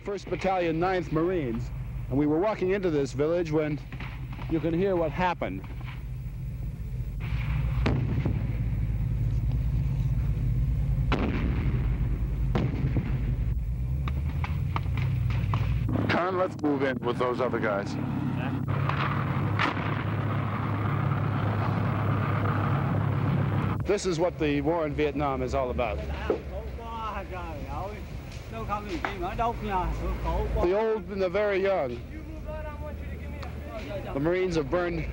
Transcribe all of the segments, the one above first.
1st Battalion, 9th Marines, and we were walking into this village when you can hear what happened. Con, let's move in with those other guys. This is what the war in Vietnam is all about. The old and the very young. The Marines have burned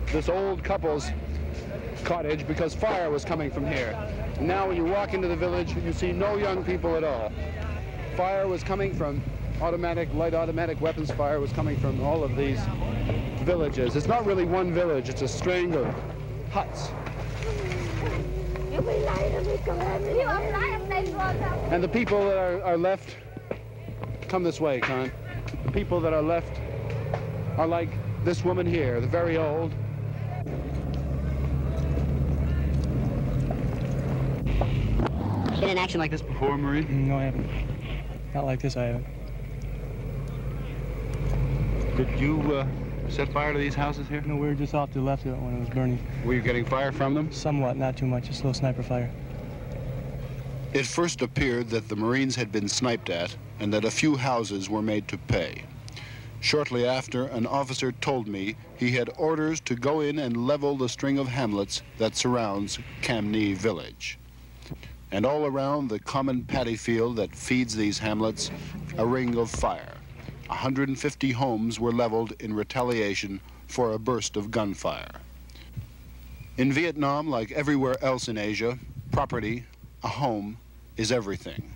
this old couple's cottage because fire was coming from here. And now when you walk into the village, you see no young people at all. Fire was coming from light automatic weapons fire was coming from all of these villages. It's not really one village, it's a string of huts. And the people that are left, come this way, Con. The people that are left are like this woman here, the very old. Been in action like this before, Marine? No, I haven't. Not like this, I haven't. Did you set fire to these houses here? No, we were just off to the left of it when it was burning. Were you getting fire from them? Somewhat, not too much, just a little sniper fire. It first appeared that the Marines had been sniped at and that a few houses were made to pay. Shortly after, an officer told me he had orders to go in and level the string of hamlets that surrounds Cam Nhi village. And all around the common paddy field that feeds these hamlets, a ring of fire. 150 homes were leveled in retaliation for a burst of gunfire. In Vietnam, like everywhere else in Asia, property, a home, is everything.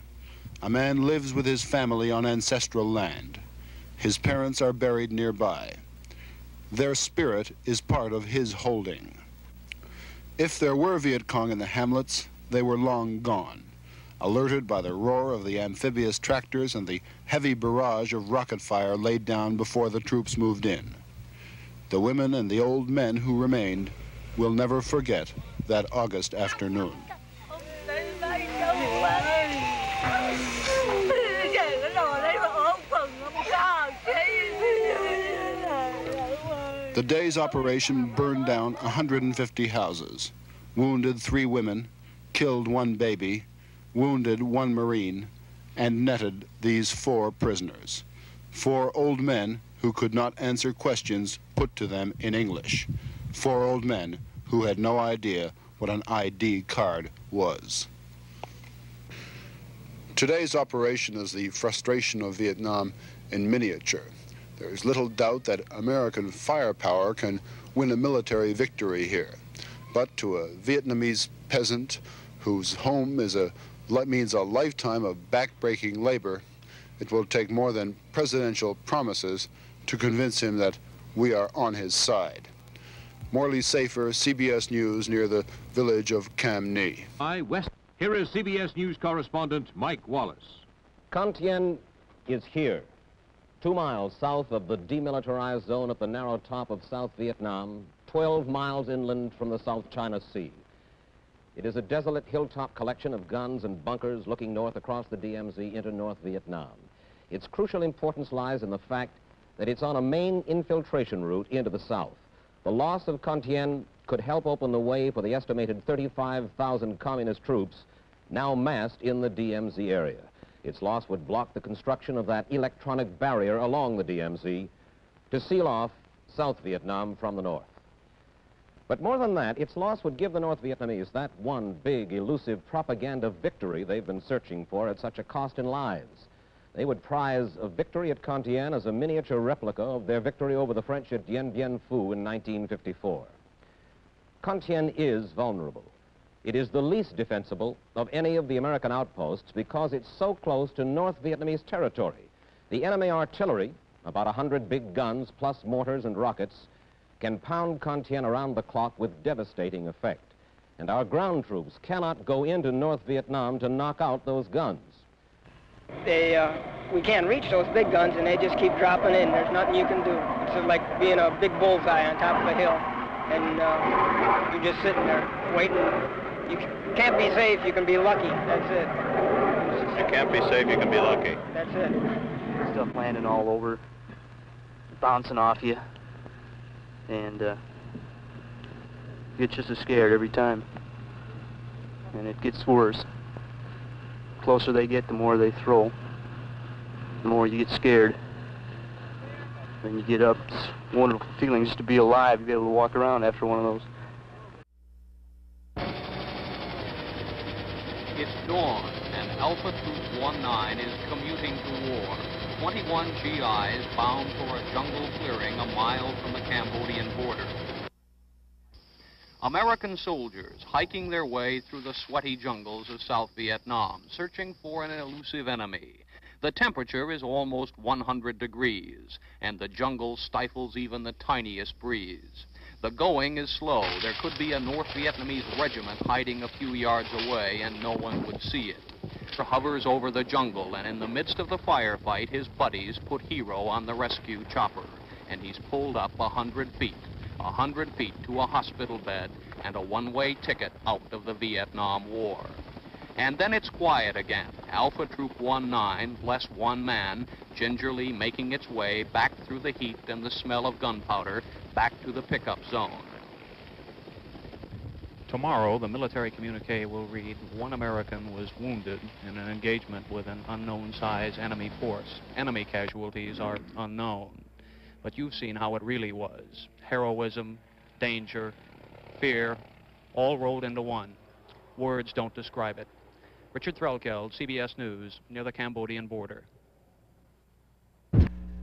A man lives with his family on ancestral land. His parents are buried nearby. Their spirit is part of his holding. If there were Viet Cong in the hamlets, they were long gone, alerted by the roar of the amphibious tractors and the heavy barrage of rocket fire laid down before the troops moved in. The women and the old men who remained will never forget that August afternoon. The day's operation burned down 150 houses, wounded 3 women, killed 1 baby, wounded 1 Marine, and netted these 4 prisoners. 4 old men who could not answer questions put to them in English. 4 old men who had no idea what an ID card was. Today's operation is the frustration of Vietnam in miniature. There is little doubt that American firepower can win a military victory here. But to a Vietnamese peasant whose home means a lifetime of back-breaking labor, it will take more than presidential promises to convince him that we are on his side. Morley Safer, CBS News, near the village of Cam Nhi. Here is CBS News correspondent Mike Wallace. Con Thien is here, 2 miles south of the demilitarized zone at the narrow top of South Vietnam, 12 miles inland from the South China Sea. It is a desolate hilltop collection of guns and bunkers looking north across the DMZ into North Vietnam. Its crucial importance lies in the fact that it's on a main infiltration route into the south. The loss of Con Thien could help open the way for the estimated 35,000 communist troops now massed in the DMZ area. Its loss would block the construction of that electronic barrier along the DMZ to seal off South Vietnam from the north. But more than that, its loss would give the North Vietnamese that one big, elusive propaganda victory they've been searching for at such a cost in lives. They would prize a victory at Con Thien as a miniature replica of their victory over the French at Dien Bien Phu in 1954. Con Thien is vulnerable. It is the least defensible of any of the American outposts because it's so close to North Vietnamese territory. The enemy artillery, about 100 big guns plus mortars and rockets, can pound Con Thien around the clock with devastating effect. And our ground troops cannot go into North Vietnam to knock out those guns. We can't reach those big guns and they just keep dropping in. There's nothing you can do. It's like being a big bullseye on top of a hill. And you're just sitting there waiting. You can't be safe, you can be lucky. That's it. You can't be safe, you can be lucky. That's it. Stuff landing all over, bouncing off you, and you get just as scared every time. And it gets worse. The closer they get, the more they throw. The more you get scared. When you get up, it's a wonderful feeling just to be alive, to be able to walk around after one of those. It's dawn, and Alpha Troop 19 is commuting to war. 21 GIs bound for a jungle clearing a mile from the Cambodian border. American soldiers hiking their way through the sweaty jungles of South Vietnam, searching for an elusive enemy. The temperature is almost 100 degrees, and the jungle stifles even the tiniest breeze. The going is slow. There could be a North Vietnamese regiment hiding a few yards away, and no one would see it. He hovers over the jungle, and in the midst of the firefight, his buddies put Hero on the rescue chopper, and he's pulled up 100 feet. 100 feet to a hospital bed and a one-way ticket out of the Vietnam War. And then it's quiet again. Alpha Troop 19, less one man, gingerly making its way back through the heat and the smell of gunpowder, back to the pickup zone. Tomorrow, the military communique will read, one American was wounded in an engagement with an unknown size enemy force. Enemy casualties are unknown. But you've seen how it really was. Heroism, danger, fear, all rolled into one. Words don't describe it. Richard Threlkeld, CBS News, near the Cambodian border.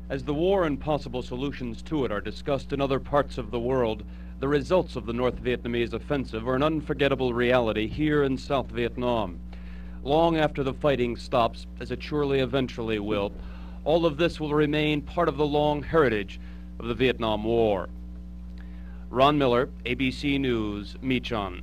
As the war and possible solutions to it are discussed in other parts of the world, the results of the North Vietnamese offensive are an unforgettable reality here in South Vietnam. Long after the fighting stops, as it surely eventually will, all of this will remain part of the long heritage of the Vietnam War. Ron Miller, ABC News, Mê Chon.